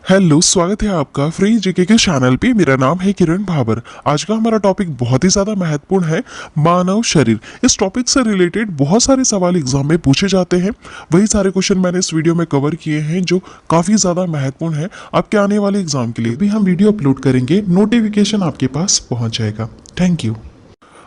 Hello, स्वागत है आपका फ्री जीके के चैनल पे। मेरा नाम है किरण भाबर। आज का हमारा टॉपिक बहुत ही ज़्यादा महत्वपूर्ण है, मानव शरीर। इस टॉपिक से रिलेटेड बहुत सारे सवाल एग्जाम में पूछे जाते हैं। वही सारे क्वेश्चन मैंने इस वीडियो में कवर किए हैं जो काफ़ी ज़्यादा महत्वपूर्ण है आपके आने वाले एग्जाम के लिए। भी हम वीडियो अपलोड करेंगे, नोटिफिकेशन आपके पास पहुँच जाएगा। Thank you.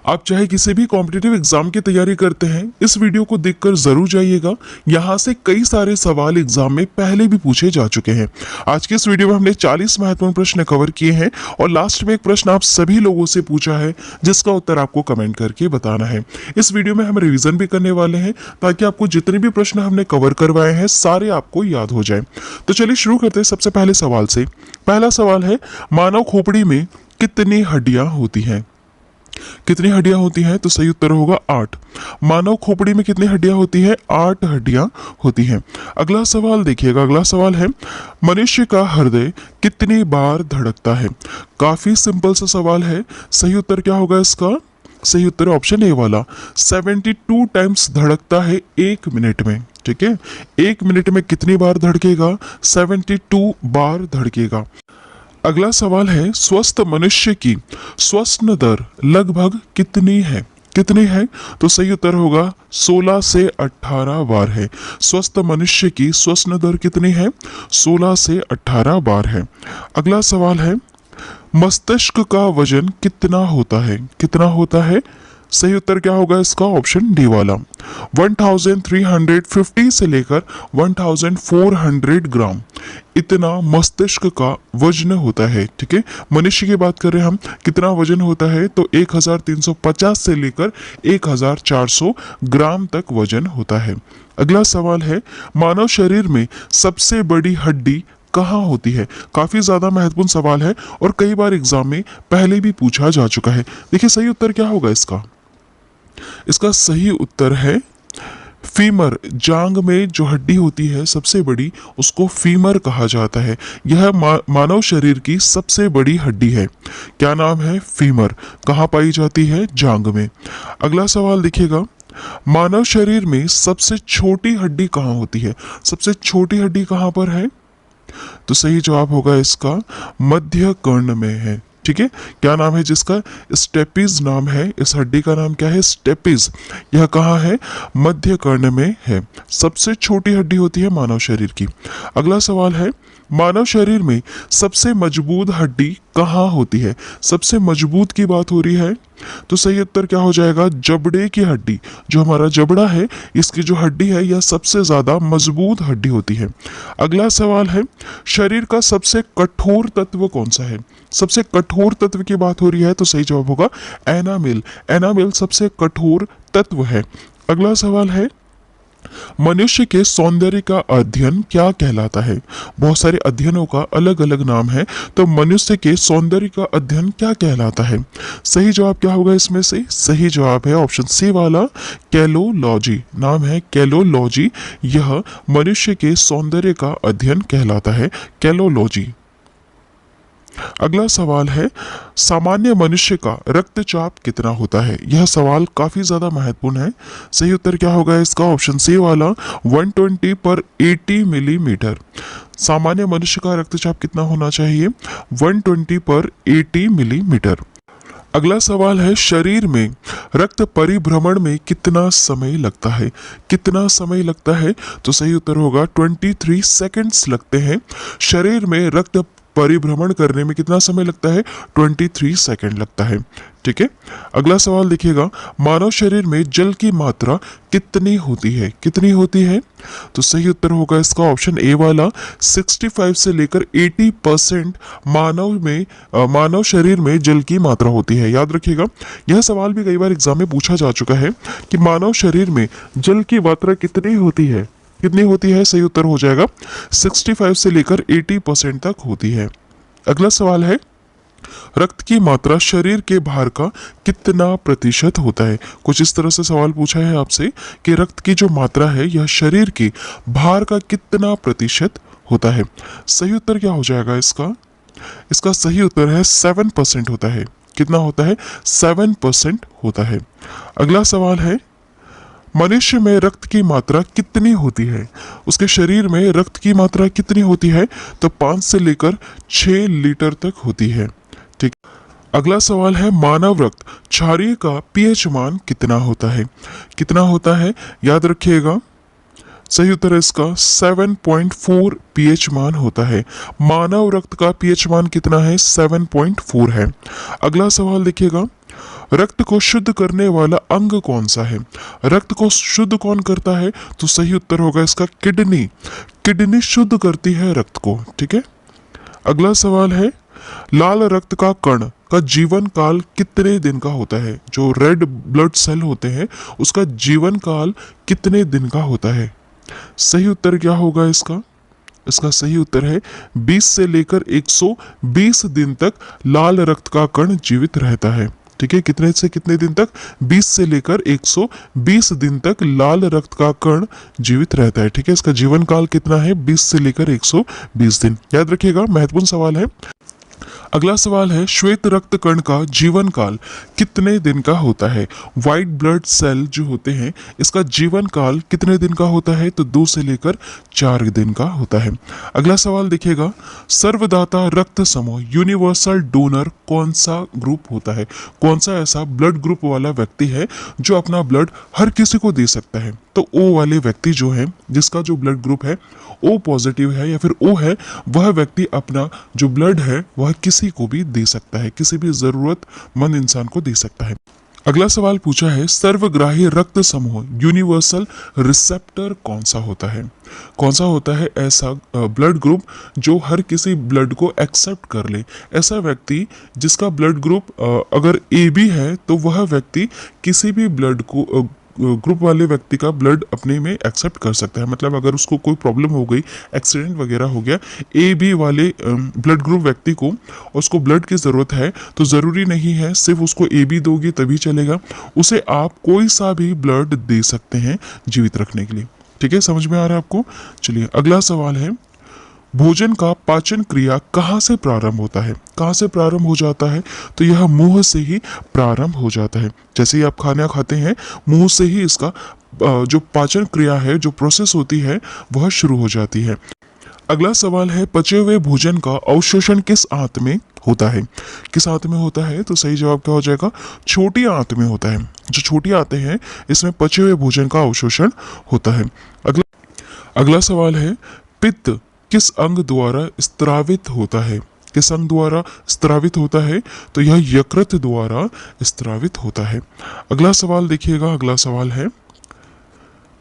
आप चाहे किसी भी कॉम्पिटिटिव एग्जाम की तैयारी करते हैं, इस वीडियो को देखकर जरूर जाइएगा। यहाँ से कई सारे सवाल एग्जाम में पहले भी पूछे जा चुके हैं। आज के इस वीडियो में हमने 40 महत्वपूर्ण प्रश्न कवर किए हैं और लास्ट में एक प्रश्न आप सभी लोगों से पूछा है जिसका उत्तर आपको कमेंट करके बताना है। इस वीडियो में हम रिवीजन भी करने वाले हैं ताकि आपको जितने भी प्रश्न हमने कवर करवाए हैं सारे आपको याद हो जाए। तो चलिए शुरू करते हैं सबसे पहले सवाल से। पहला सवाल है, मानव खोपड़ी में कितनी हड्डियां होती हैं? कितनी हड्डियां होती हैं? तो सही उत्तर होगा 8। मानव खोपड़ी में कितनी हड्डियां होती है? 8 हड्डियां होती हैं। अगला सवाल देखिएगा। अगला सवाल है, मनुष्य का हृदय कितनी बार धड़कता है? काफी सिंपल सा सवाल है। सही उत्तर क्या होगा इसका? सही उत्तर ऑप्शन ए वाला, 72 टाइम्स धड़कता है 1 मिनट में। ठीक है, 1 मिनट में कितनी बार धड़केगा? 72 बार धड़केगा। अगला सवाल है, स्वस्थ मनुष्य की श्वसन दर लगभग कितनी है? कितनी है? तो सही उत्तर होगा 16 से 18 बार है। स्वस्थ मनुष्य की श्वसन दर कितनी है? 16 से 18 बार है। अगला सवाल है, मस्तिष्क का वजन कितना होता है? कितना होता है? सही उत्तर क्या होगा इसका? ऑप्शन डी वाला, 1350 से लेकर 1400 ग्राम इतना मस्तिष्क का वजन होता है। ठीक है, मनुष्य की बात कर रहे हैं हम, कितना वजन होता है? तो 1350 से लेकर 1400 ग्राम तक वजन होता है। अगला सवाल है, मानव शरीर में सबसे बड़ी हड्डी कहाँ होती है? काफी ज्यादा महत्वपूर्ण सवाल है और कई बार एग्जाम में पहले भी पूछा जा चुका है। देखिए सही उत्तर क्या होगा इसका? इसका सही उत्तर है फीमर। जांग में जो हड्डी होती है सबसे बड़ी, उसको फीमर कहा जाता है। यह मानव शरीर की सबसे बड़ी हड्डी है। क्या नाम है? फीमर। कहाँ पाई जाती है? जांग में। अगला सवाल देखिएगा, मानव शरीर में सबसे छोटी हड्डी कहाँ होती है? सबसे छोटी हड्डी कहाँ पर है? तो सही जवाब होगा इसका मध्य कर्ण में है। ठीक है, क्या नाम है जिसका? स्टेपिज नाम है। इस हड्डी का नाम क्या है? स्टेपिज। यह कहाँ है? मध्य कर्ण में है। सबसे छोटी हड्डी होती है मानव शरीर की। अगला सवाल है, मानव शरीर में सबसे मजबूत हड्डी कहाँ होती है? सबसे मजबूत की बात हो रही है, तो सही उत्तर क्या हो जाएगा? जबड़े की हड्डी। जो हमारा जबड़ा है, इसकी जो हड्डी है यह सबसे ज्यादा मजबूत हड्डी होती है। अगला सवाल है, शरीर का सबसे कठोर तत्व कौन सा है? सबसे कठोर तत्व की बात हो रही है, तो सही जवाब होगा एनामिल। एनामिल सबसे कठोर तत्व है। अगला सवाल है, मनुष्य के सौंदर्य का अध्ययन क्या कहलाता है? बहुत सारे अध्ययनों का अलग अलग नाम है, तो मनुष्य के सौंदर्य का अध्ययन क्या कहलाता है? सही जवाब क्या होगा इसमें से? सही जवाब है ऑप्शन सी वाला, कैलोलॉजी। नाम है कैलोलॉजी। यह मनुष्य के सौंदर्य का अध्ययन कहलाता है, कैलोलॉजी। अगला सवाल है, सामान्य मनुष्य का रक्तचाप कितना होता है? यह सवाल काफी ज्यादा महत्वपूर्ण है। सही उत्तर क्या होगा इसका? ऑप्शन सी वाला, 120 पर 80 मिलीमीटर। सामान्य मनुष्य का रक्तचाप कितना होना चाहिए? 120 पर 80 मिलीमीटर। अगला सवाल है, शरीर में रक्त परिभ्रमण में कितना समय लगता है? कितना समय लगता है? तो सही उत्तर होगा 23 सेकंड्स लगते हैं। शरीर में रक्त परिभ्रमण करने में कितना समय लगता है? 23 सेकंड लगता है। ठीक है, अगला सवाल देखिएगा, मानव शरीर में जल की मात्रा कितनी होती है? कितनी होती है? तो सही उत्तर होगा इसका ऑप्शन ए वाला, 65 से लेकर 80% मानव शरीर में जल की मात्रा होती है। याद रखिएगा, यह सवाल भी कई बार एग्जाम में पूछा जा चुका है कि मानव शरीर में जल की मात्रा कितनी होती है? कितनी होती है? सही उत्तर हो जाएगा 65 से लेकर 80% तक होती है। अगला सवाल है, रक्त की मात्रा शरीर के भार का कितना प्रतिशत होता है? कुछ इस तरह से सवाल पूछा है आपसे कि रक्त की जो मात्रा है यह शरीर के भार का कितना प्रतिशत होता है? सही उत्तर क्या हो जाएगा इसका? इसका सही उत्तर है 7% होता है। कितना होता है? 7% होता है। अगला सवाल है, मनुष्य में रक्त की मात्रा कितनी होती है? उसके शरीर में रक्त की मात्रा कितनी होती है? तो 5 से लेकर 6 लीटर तक होती है। ठीक। अगला सवाल है, मानव रक्त क्षारीय का पीएच मान कितना होता है? कितना होता है याद रखिएगा। सही उत्तर है इसका 7.4 पीएच मान होता है। मानव रक्त का पीएच मान कितना है? 7.4 है। अगला सवाल देखिएगा, रक्त को शुद्ध करने वाला अंग कौन सा है? रक्त को शुद्ध कौन करता है? तो सही उत्तर होगा इसका किडनी। किडनी शुद्ध करती है रक्त को। ठीक है। अगला सवाल है, लाल रक्त का कण का जीवन काल कितने दिन का होता है? जो रेड ब्लड सेल होते हैं उसका जीवन काल कितने दिन का होता है? सही उत्तर क्या होगा इसका? इसका सही उत्तर है 20 से लेकर 120 दिन तक लाल रक्त का कण जीवित रहता है। ठीक है, कितने से कितने दिन तक? 20 से लेकर 120 दिन तक लाल रक्त का कण जीवित रहता है। ठीक है, इसका जीवन काल कितना है? 20 से लेकर 120 दिन। याद रखिएगा, महत्वपूर्ण सवाल है। अगला सवाल है, श्वेत रक्त कण का जीवन काल कितने दिन का होता है? व्हाइट ब्लड सेल जो होते हैं इसका जीवन काल कितने दिन का होता है? तो 2 से लेकर 4 दिन का होता है। अगला सवाल देखिएगा, सर्वदाता रक्त समूह यूनिवर्सल डोनर कौन सा ग्रुप होता है? कौन सा ऐसा ब्लड ग्रुप वाला व्यक्ति है जो अपना ब्लड हर किसी को दे सकता है? तो ओ वाले व्यक्ति जो है, जिसका जो ब्लड ग्रुप है ओ पॉजिटिव है या फिर ओ है, वह व्यक्ति अपना जो ब्लड है वह किसी को भी दे सकता है, किसी भी जरूरतमंद इंसान को दे सकता है। अगला सवाल पूछा है, सर्वग्राही रक्त समूह यूनिवर्सल रिसेप्टर कौन सा होता है? कौन सा होता है ऐसा ब्लड ग्रुप जो हर किसी ब्लड को एक्सेप्ट कर ले? ऐसा व्यक्ति जिसका ब्लड ग्रुप अगर ए बी है तो वह व्यक्ति किसी भी ब्लड को ग्रुप वाले व्यक्ति का ब्लड अपने में एक्सेप्ट कर सकता है। मतलब अगर उसको कोई प्रॉब्लम हो गई, एक्सीडेंट वगैरह हो गया, ए बी वाले ब्लड ग्रुप व्यक्ति को उसको ब्लड की ज़रूरत है, तो ज़रूरी नहीं है सिर्फ उसको ए बी दोगे तभी चलेगा, उसे आप कोई सा भी ब्लड दे सकते हैं जीवित रखने के लिए। ठीक है, समझ में आ रहा है आपको? चलिए अगला सवाल है, भोजन का पाचन क्रिया कहाँ से प्रारंभ होता है? कहाँ से प्रारंभ हो जाता है? तो यह मुंह से ही प्रारंभ हो जाता है। जैसे ही आप खाना खाते हैं मुंह से ही इसका जो पाचन क्रिया है, जो प्रोसेस होती है वह शुरू हो जाती है। अगला सवाल है, पचे हुए भोजन का अवशोषण किस आंत में होता है? किस आंत में होता है? तो सही जवाब क्या हो जाएगा? छोटी आंत में होता है। जो छोटी आंतें हैं इसमें पचे हुए भोजन का अवशोषण होता है। अगला सवाल है, पित्त किस अंग द्वारा स्त्रावित होता है? किस अंग द्वारा स्त्रावित होता है? तो यह यकृत द्वारा स्त्रावित होता है। अगला सवाल देखिएगा, अगला सवाल है,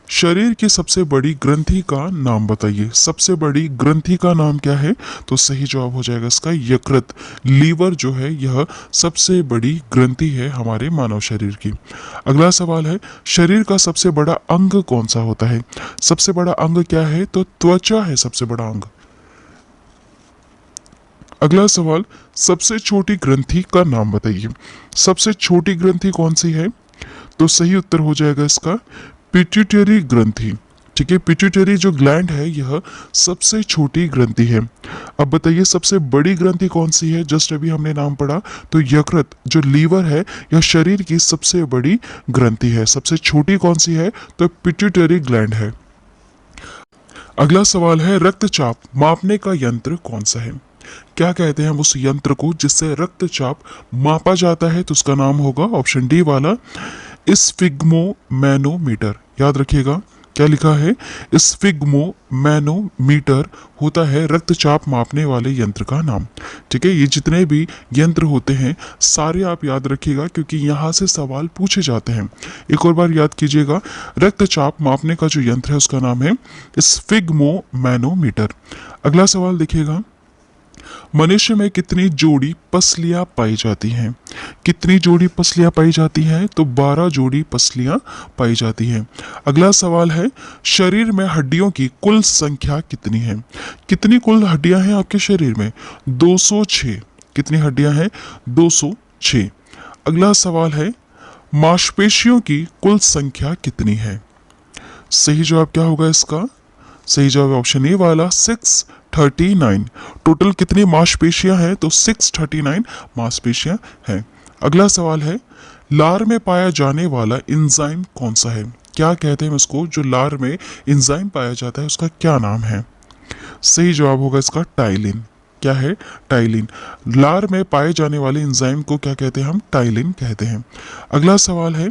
शरीर की सबसे बड़ी ग्रंथि का नाम बताइए। सबसे बड़ी ग्रंथि का नाम क्या है? तो सही जवाब हो जाएगा इसका यकृत। लीवर जो है यह सबसे बड़ी ग्रंथि है हमारे मानव शरीर की। अगला सवाल है, शरीर का सबसे बड़ा अंग कौन सा होता है? सबसे बड़ा अंग क्या है? तो त्वचा है सबसे बड़ा अंग। अगला सवाल, सबसे छोटी ग्रंथि का नाम बताइए। सबसे छोटी ग्रंथि कौन सी है? तो सही उत्तर हो जाएगा इसका पिट्यूटरी ग्रंथि। ठीक है, पिट्यूटरी जो ग्लैंड है यह सबसे छोटी ग्रंथि है। अब बताइए सबसे बड़ी ग्रंथि कौन सी है? जस्ट अभी हमने नाम पढ़ा, तो यकृत जो लीवर है यह शरीर की सबसे बड़ी ग्रंथि है। सबसे छोटी कौन सी है? तो पिट्यूटरी ग्लैंड है। अगला सवाल है, रक्तचाप मापने का यंत्र कौन सा है? क्या कहते हैं हम उस यंत्र को जिससे रक्तचाप मापा जाता है? तो उसका नाम होगा ऑप्शन डी वाला स्फिग्मोमैनोमीटर। याद रखिएगा क्या लिखा है? स्फिग्मोमैनोमीटर होता है रक्तचाप मापने वाले यंत्र का नाम। ठीक है, ये जितने भी यंत्र होते हैं सारे आप याद रखिएगा क्योंकि यहाँ से सवाल पूछे जाते हैं। एक और बार याद कीजिएगा, रक्तचाप मापने का जो यंत्र है उसका नाम है स्फिग्मोमैनोमीटर। अगला सवाल देखिएगा, मनुष्य में कितनी जोड़ी पसलियां पाई जाती हैं? कितनी जोड़ी पसलियां पाई जाती हैं? तो 12 जोड़ी पसलियां पाई जाती हैं। अगला सवाल है, शरीर में हड्डियों की कुल संख्या कितनी है? कितनी कुल हड्डियां हैं आपके शरीर में? 206। कितनी हड्डियां हैं? 206। अगला सवाल है, मांसपेशियों की कुल संख्या कितनी है? सही जवाब क्या होगा इसका? सही जवाब ऑप्शन ए वाला 639। टोटल कितनी मांसपेशियां हैं? तो 639 मांसपेशियां हैं। अगला सवाल है, लार में पाया जाने वाला एंजाइम कौन सा है? क्या कहते हैं उसको, जो लार में एंजाइम पाया जाता है उसका क्या नाम है? सही जवाब होगा इसका टाइलिन। क्या है? टाइलिन। लार में पाए जाने वाले एंजाइम को क्या कहते हैं? हम टाइलिन कहते हैं। अगला सवाल है,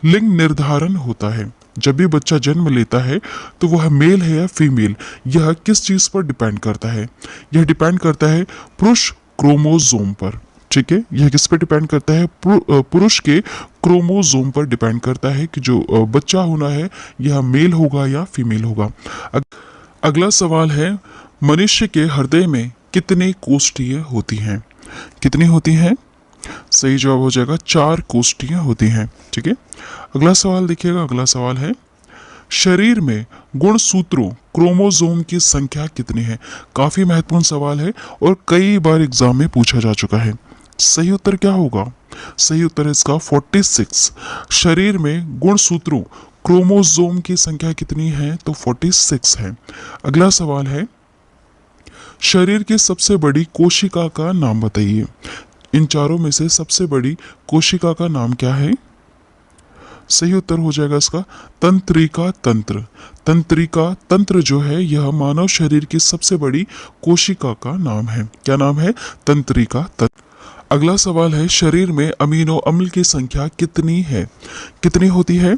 लिंग निर्धारण होता है जब भी बच्चा जन्म लेता है तो वह मेल है या फीमेल, यह किस चीज पर डिपेंड करता है? यह डिपेंड करता है पुरुष क्रोमोसोम पर। ठीक है, यह किस पर डिपेंड करता है? पुरुष के क्रोमोसोम पर डिपेंड करता है कि जो बच्चा होना है यह मेल होगा या फीमेल होगा। अगला सवाल है, मनुष्य के हृदय में कितने कोष्ठियां होती हैं? कितनी होती हैं? सही जवाब हो जाएगा 4 कोष्ठियां होती हैं। ठीक है, अगला सवाल देखिएगा। अगला सवाल है, शरीर में गुणसूत्रों क्रोमोसोम की संख्या कितनी है? काफी महत्वपूर्ण सवाल है और कई बार एग्जाम में पूछा जा चुका है। सही उत्तर क्या होगा? सही उत्तर है इसका 46। शरीर में गुणसूत्रों क्रोमोसोम की संख्या कितनी है? तो 46 है। अगला सवाल है, शरीर की सबसे बड़ी कोशिका का नाम बताइए। इन चारों में से सबसे बड़ी कोशिका का नाम क्या है? सही उत्तर हो जाएगा इसका तंत्रिका तंत्र। तंत्रिका तंत्र जो है यह मानव शरीर की सबसे बड़ी कोशिका का नाम है। क्या नाम है? तंत्रिका तंत्र। अगला सवाल है, शरीर में अमीनो अम्ल की संख्या कितनी है? कितनी होती है?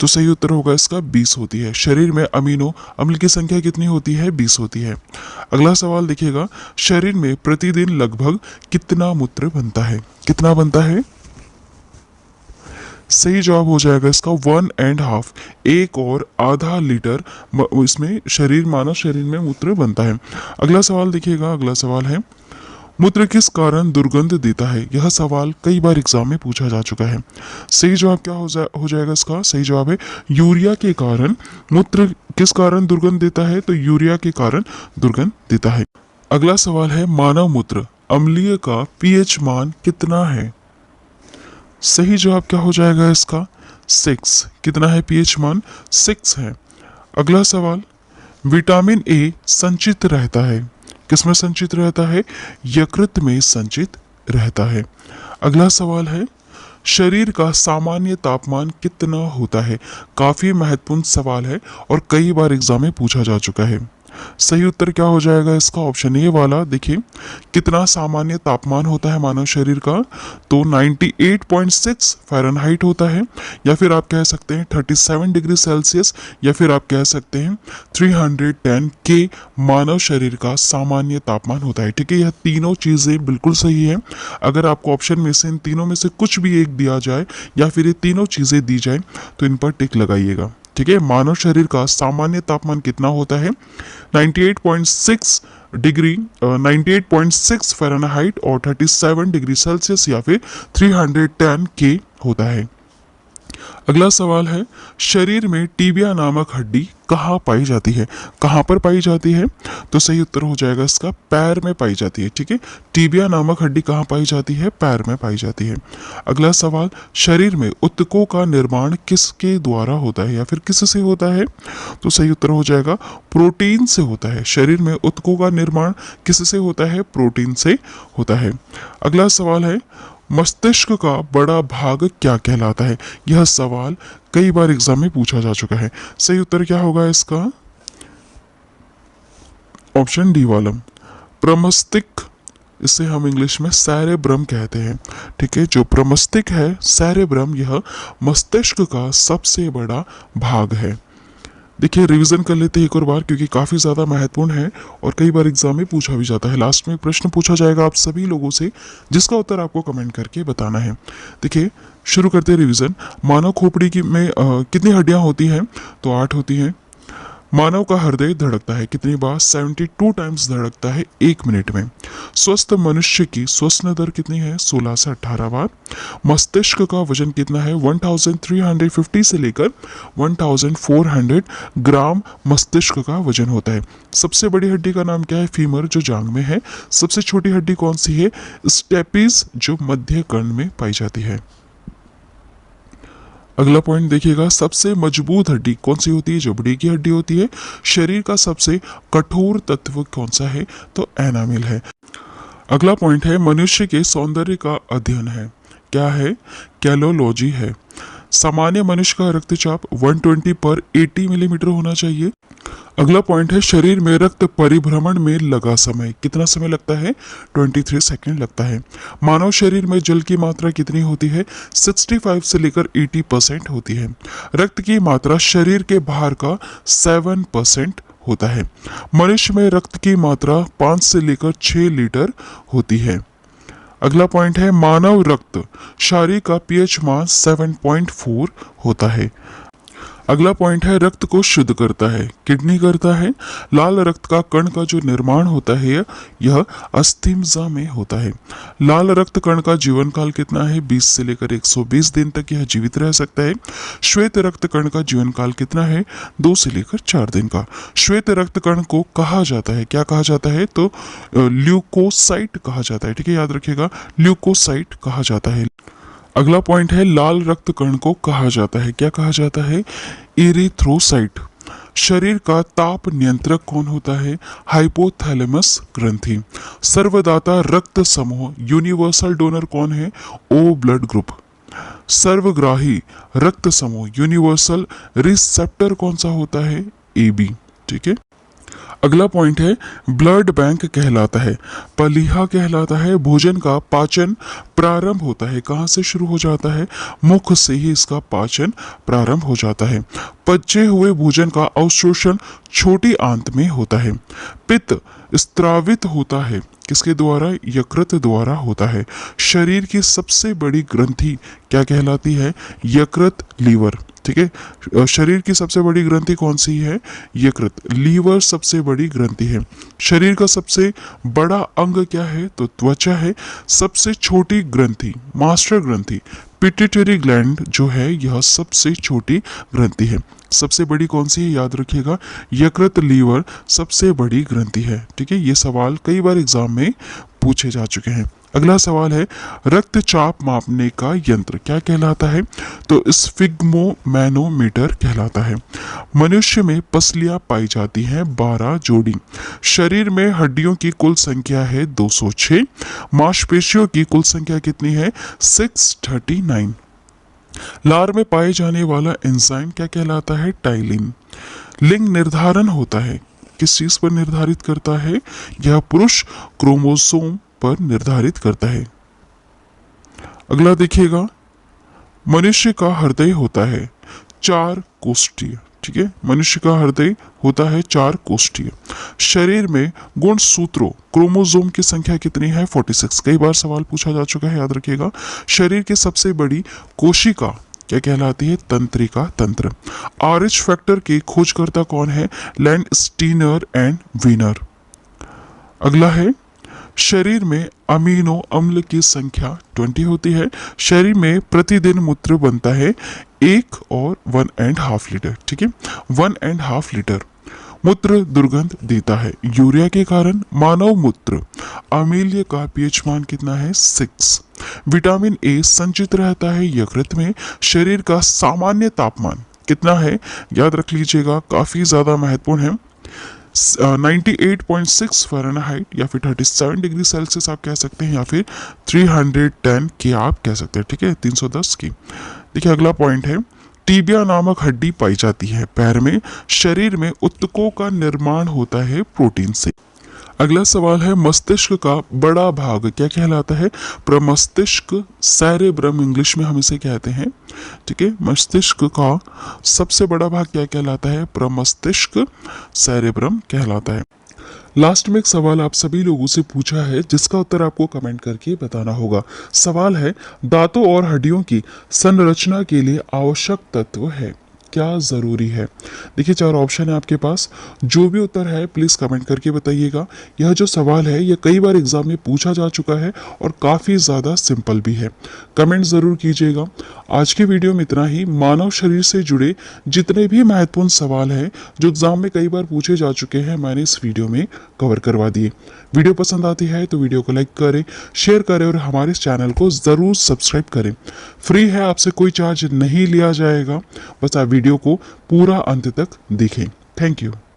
तो सही उत्तर होगा इसका 20 होती है। शरीर में अमीनो अम्ल की संख्या कितनी होती है? 20 होती है। अगला सवाल देखिएगा, शरीर में प्रतिदिन लगभग कितना मूत्र बनता है? कितना बनता है? सही जवाब हो जाएगा इसका 1.5, 1.5 लीटर इसमें शरीर, मानव शरीर में मूत्र बनता है। अगला सवाल देखिएगा। अगला सवाल है, मूत्र किस कारण दुर्गंध देता है? यह सवाल कई बार एग्जाम में पूछा जा चुका है। सही जवाब क्या हो जाएगा इसका? सही जवाब है यूरिया के कारण। मूत्र किस कारण दुर्गंध देता है? तो यूरिया के कारण दुर्गंध देता है। अगला सवाल है, मानव मूत्र अम्लीय का पीएच मान कितना है? सही जवाब क्या हो जाएगा इसका? 6। कितना है पीएच मान? 6 है। अगला सवाल, विटामिन ए संचित रहता है, किसमें संचित रहता है? यकृत में संचित रहता है। अगला सवाल है, शरीर का सामान्य तापमान कितना होता है? काफी महत्वपूर्ण सवाल है और कई बार एग्जाम में पूछा जा चुका है। सही उत्तर क्या हो जाएगा इसका? ऑप्शन ए वाला। देखिए, कितना सामान्य तापमान होता है मानव शरीर का? तो 98.6 फ़ारेनहाइट होता है, या फिर आप कह सकते हैं 37 डिग्री सेल्सियस, या फिर आप कह सकते हैं 310 के मानव शरीर का सामान्य तापमान होता है। ठीक है, यह तीनों चीज़ें बिल्कुल सही है। अगर आपको ऑप्शन में से इन तीनों में से कुछ भी एक दिया जाए या फिर ये तीनों चीज़ें दी जाए तो इन पर टिक लगाइएगा। ठीक है, मानव शरीर का सामान्य तापमान कितना होता है? 98.6 डिग्री 98.6 फ़ारेनहाइट और 37 डिग्री सेल्सियस या फिर 310 के होता है। अगला सवाल है, शरीर में टीबिया नामक हड्डी कहाँ पाई जाती है? कहाँ पर पाई जाती है? तो सही उत्तर हो जाएगा इसका पैर में पाई जाती है। ठीक है, टीबिया नामक हड्डी कहाँ पाई जाती है? पैर में पाई जाती है। अगला सवाल, शरीर में ऊतकों का निर्माण किसके द्वारा होता है या फिर किससे होता है? तो सही उत्तर हो जाएगा प्रोटीन से होता है। शरीर में ऊतकों का निर्माण किससे होता है? प्रोटीन से होता है। अगला सवाल है, मस्तिष्क का बड़ा भाग क्या कहलाता है? यह सवाल कई बार एग्जाम में पूछा जा चुका है। सही उत्तर क्या होगा इसका? ऑप्शन डी वाला, प्रमस्तिष्क। इसे हम इंग्लिश में सेरेब्रम कहते हैं। ठीक है, जो प्रमस्तिष्क है सेरेब्रम, यह मस्तिष्क का सबसे बड़ा भाग है। देखिए, रिवीजन कर लेते हैं एक और बार क्योंकि काफ़ी ज़्यादा महत्वपूर्ण है और कई बार एग्जाम में पूछा भी जाता है। लास्ट में एक प्रश्न पूछा जाएगा आप सभी लोगों से, जिसका उत्तर आपको कमेंट करके बताना है। देखिए, शुरू करते हैं रिवीजन। मानव खोपड़ी की में कितनी हड्डियां होती हैं? तो 8 होती हैं। मानव का हृदय धड़कता है कितनी बार? 72 टाइम्स धड़कता है 1 मिनट में। स्वस्थ मनुष्य की श्वसन दर कितनी है? 16 से 18 बार। मस्तिष्क का वजन कितना है? 1350 से लेकर 1400 ग्राम मस्तिष्क का वजन होता है। सबसे बड़ी हड्डी का नाम क्या है? फीमर, जो जांग में है। सबसे छोटी हड्डी कौन सी है? स्टेपिस, जो मध्य कर्ण में पाई जाती है। अगला पॉइंट देखिएगा, सबसे मजबूत हड्डी कौन सी होती है? जबड़े की हड्डी होती है। शरीर का सबसे कठोर तत्व कौन सा है? तो एनामिल है। अगला पॉइंट है, मनुष्य के सौंदर्य का अध्ययन है। क्या है? कैलोलॉजी है। सामान्य मनुष्य का रक्तचाप 120 पर 80 मिलीमीटर होना चाहिए। अगला पॉइंट है शरीर में रक्त परिभ्रमण में लगा समय, कितना समय लगता है? 23 सेकंड लगता है। मानव शरीर में जल की मात्रा कितनी होती है? 65 से लेकर 80% होती है। रक्त की मात्रा शरीर के बाहर का 7% होता है। मनुष्य में रक्त की मात्रा 5 से लेकर 6 लीटर होती है। अगला पॉइंट है मानव रक्त क्षारीय का पीएच मान 7.4 होता है। अगला पॉइंट है रक्त को शुद्ध करता है, किडनी करता है। लाल रक्त का कण का जो निर्माण होता है यह अस्थिमज्जा में होता है। लाल रक्त कण का जीवन काल कितना है? 20 से लेकर 120 दिन तक यह जीवित रह सकता है। श्वेत रक्त कण का जीवन काल कितना है? 2 से लेकर 4 दिन का। श्वेत रक्त कण को कहा जाता है, क्या कहा जाता है? तो ल्यूकोसाइट कहा जाता है। ठीक है, याद रखिएगा, ल्यूकोसाइट कहा जाता है। अगला पॉइंट है लाल रक्त कण को कहा जाता है, क्या कहा जाता है? इरिथ्रोसाइट। शरीर का ताप नियंत्रक कौन होता है? हाइपोथैलेमस ग्रंथि। सर्वदाता रक्त समूह यूनिवर्सल डोनर कौन है? ओ ब्लड ग्रुप। सर्वग्राही रक्त समूह यूनिवर्सल रिसेप्टर कौन सा होता है? AB। ठीक है, अगला पॉइंट है ब्लड बैंक कहलाता है, पलीहा कहलाता है। भोजन का पाचन प्रारंभ होता है, कहाँ से शुरू हो जाता है? मुख से ही इसका पाचन प्रारंभ हो जाता है। पचे हुए भोजन का अवशोषण छोटी आंत में होता है। पित्त स्त्रावित होता है, किसके द्वारा? यकृत द्वारा होता है। शरीर की सबसे बड़ी ग्रंथि क्या कहलाती है? यकृत लीवर। ठीक है, शरीर की सबसे बड़ी ग्रंथि कौन सी है? यकृत। लीवर सबसे बड़ी ग्रंथि है। शरीर का सबसे बड़ा अंग क्या है? तो त्वचा है। सबसे छोटी ग्रंथि, मास्टर ग्रंथि, पिट्यूटरी ग्लैंड जो है यह सबसे छोटी ग्रंथि है। सबसे बड़ी कौन सी है? याद रखिएगा, यकृत लीवर सबसे बड़ी ग्रंथि है। ठीक है, ये सवाल कई बार एग्जाम में पूछे जा चुके हैं। अगला सवाल है रक्तचाप मापने का यंत्र क्या कहलाता है? तो स्फिग्मोमैनोमीटर कहलाता है। मनुष्य में पसलियां पाई जाती हैं 12 जोड़ी। शरीर में हड्डियों की कुल संख्या है 206। मांसपेशियों की कुल संख्या कितनी है? 639। लार में पाए जाने वाला एंजाइम क्या कहलाता है? टाइलिन। लिंग निर्धारण होता है, किस चीज पर निर्धारित करता है? यह पुरुष क्रोमोसोम पर निर्धारित करता है। अगला देखिएगा, मनुष्य का हृदय होता है 4 कोष्ठीय। ठीक है, मनुष्य का हृदय होता है 4 कोष्ठीय। शरीर में गुणसूत्रों क्रोमोसोम की संख्या कितनी है? 46। कई बार सवाल पूछा जा चुका है, याद रखिएगा। शरीर की सबसे बड़ी कोशिका क्या कहलाती है? तंत्रिका तंत्र। RH फैक्टर के खोजकर्ता कौन है? Landsteiner and Wiener. अगला है शरीर में अमीनो अम्ल की संख्या 20 होती है। शरीर में प्रतिदिन मूत्र बनता है 1 और 1.5 लीटर। ठीक है, 1.5 लीटर। मूत्र दुर्गंध देता है यूरिया के कारण। मानव मूत्र अम्लीय का पीएच मान कितना है? 6। विटामिन A संचित रहता है यकृत में। शरीर का सामान्य तापमान कितना है? याद रख लीजिएगा, काफी ज्यादा महत्वपूर्ण है। 98.6 फ़ारेनहाइट या फिर 37 डिग्री सेल्सियस आप कह सकते हैं, या फिर 310 के आप कह सकते हैं। ठीक है, 310 की। देखिए अगला पॉइंट है टीबिया नामक हड्डी पाई जाती है पैर में। शरीर में ऊतकों का निर्माण होता है प्रोटीन से। अगला सवाल है मस्तिष्क का बड़ा भाग क्या कहलाता है? प्रमस्तिष्क, सेरेब्रम इंग्लिश में हम इसे कहते हैं। ठीक है, मस्तिष्क का सबसे बड़ा भाग क्या कहलाता है? प्रमस्तिष्क, सेरेब्रम कहलाता है। लास्ट में एक सवाल आप सभी लोगों से पूछा है जिसका उत्तर आपको कमेंट करके बताना होगा। सवाल है दांतों और हड्डियों की संरचना के लिए आवश्यक तत्व है, क्या ज़रूरी है? देखिए 4 ऑप्शन है आपके पास, जो भी उत्तर है प्लीज़ कमेंट करके बताइएगा। यह जो सवाल है यह कई बार एग्जाम में पूछा जा चुका है और काफ़ी ज़्यादा सिंपल भी है। कमेंट ज़रूर कीजिएगा। आज के वीडियो में इतना ही। मानव शरीर से जुड़े जितने भी महत्वपूर्ण सवाल हैं जो एग्जाम में कई बार पूछे जा चुके हैं मैंने इस वीडियो में कवर करवा दिए। वीडियो पसंद आती है तो वीडियो को लाइक करें, शेयर करें और हमारे इस चैनल को ज़रूर सब्सक्राइब करें। फ्री है, आपसे कोई चार्ज नहीं लिया जाएगा। बस आप वीडियो को पूरा अंत तक देखें। Thank you.